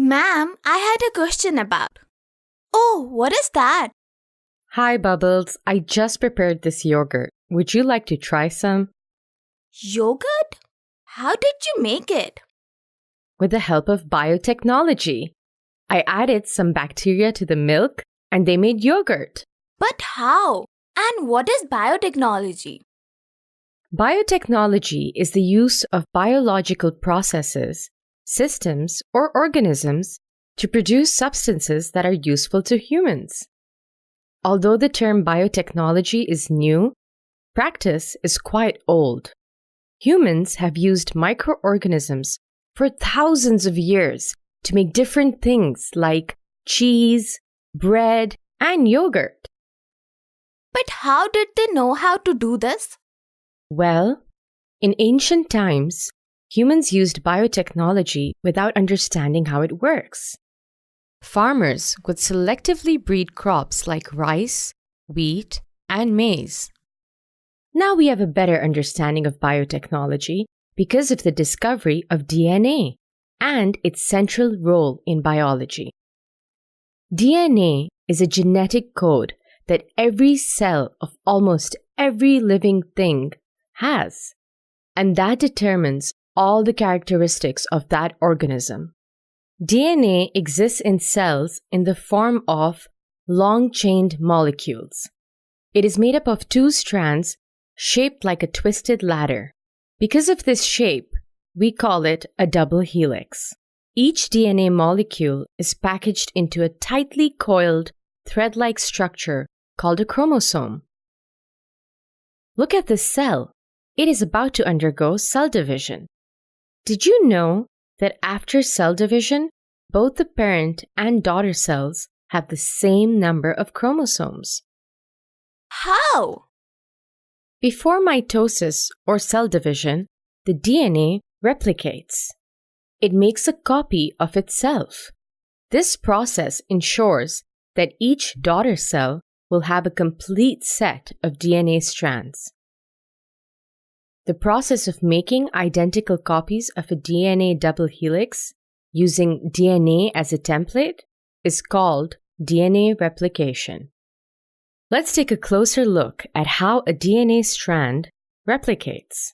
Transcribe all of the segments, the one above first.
Ma'am, I had a question about. Oh, what is that? Hi, Bubbles. I just prepared this yogurt. Would you like to try some? Yogurt? How did you make it? With the help of biotechnology. I added some bacteria to the milk and they made yogurt. But how? And what is biotechnology? Biotechnology is the use of biological processes, systems, or organisms to produce substances that are useful to humans. Although the term biotechnology is new, practice is quite old. Humans have used microorganisms for thousands of years to make different things like cheese, bread, and yogurt. But how did they know how to do this? Well, in ancient times, humans used biotechnology without understanding how it works. Farmers would selectively breed crops like rice, wheat, and maize. Now we have a better understanding of biotechnology because of the discovery of DNA and its central role in biology. DNA is a genetic code that every cell of almost every living thing has, and that determines all the characteristics of that organism. DNA exists in cells in the form of long-chained molecules. It is made up of two strands shaped like a twisted ladder. Because of this shape, we call it a double helix. Each DNA molecule is packaged into a tightly coiled, thread-like structure called a chromosome. Look at this cell. It is about to undergo cell division. Did you know that after cell division, both the parent and daughter cells have the same number of chromosomes? How? Before mitosis or cell division, the DNA replicates. It makes a copy of itself. This process ensures that each daughter cell will have a complete set of DNA strands. The process of making identical copies of a DNA double helix using DNA as a template is called DNA replication. Let's take a closer look at how a DNA strand replicates.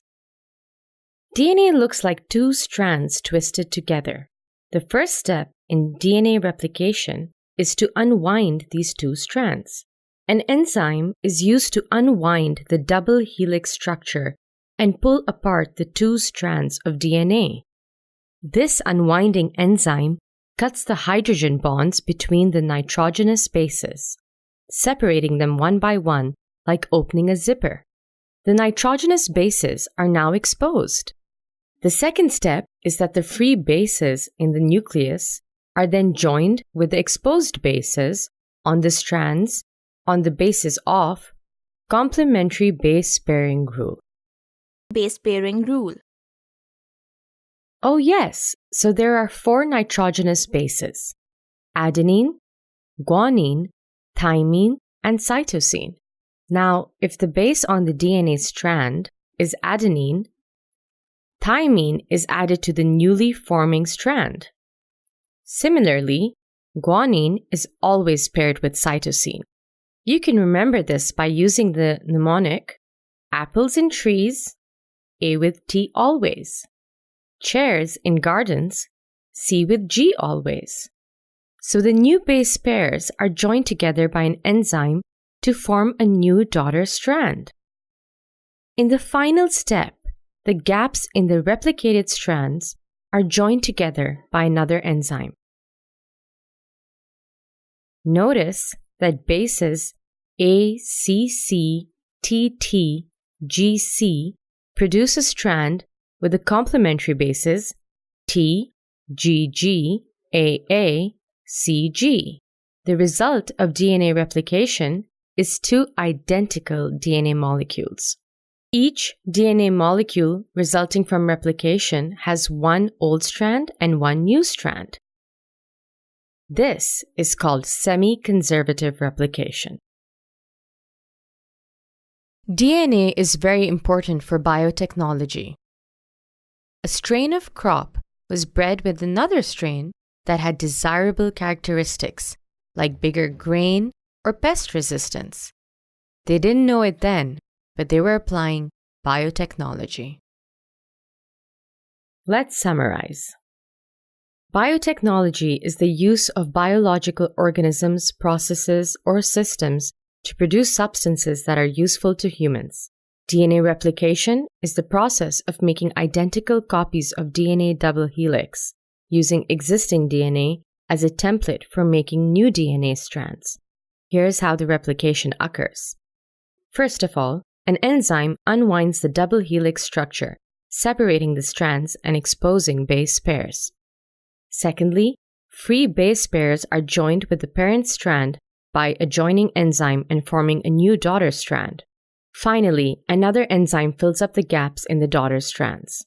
DNA looks like two strands twisted together. The first step in DNA replication is to unwind these two strands. An enzyme is used to unwind the double helix structure and pull apart the two strands of DNA. This unwinding enzyme cuts the hydrogen bonds between the nitrogenous bases, separating them one by one like opening a zipper. The nitrogenous bases are now exposed. The second step is that the free bases in the nucleus are then joined with the exposed bases on the strands on the basis of complementary base pairing rule. Base pairing rule. Oh yes, so there are 4 nitrogenous bases: adenine, guanine, thymine, and cytosine. Now, if the base on the DNA strand is adenine, thymine is added to the newly forming strand. Similarly, guanine is always paired with cytosine. You can remember this by using the mnemonic apples in trees, A with T always. Chairs in gardens, C with G always. So the new base pairs are joined together by an enzyme to form a new daughter strand. In the final step, the gaps in the replicated strands are joined together by another enzyme. Notice that bases A, C, C, T, T, G, C produce a strand with the complementary bases T, G, G, A, A, C, G. The result of DNA replication is 2 identical DNA molecules. Each DNA molecule resulting from replication has 1 old strand and 1 new strand. This is called semi-conservative replication. DNA is very important for biotechnology. A strain of crop was bred with another strain that had desirable characteristics like bigger grain or pest resistance. They didn't know it then, but they were applying biotechnology. Let's summarize. Biotechnology is the use of biological organisms, processes, or systems to produce substances that are useful to humans. DNA replication is the process of making identical copies of DNA double helix, using existing DNA as a template for making new DNA strands. Here's how the replication occurs. First of all, an enzyme unwinds the double helix structure, separating the strands and exposing base pairs. Secondly, free base pairs are joined with the parent strand by a joining enzyme and forming a new daughter strand. Finally, another enzyme fills up the gaps in the daughter strands.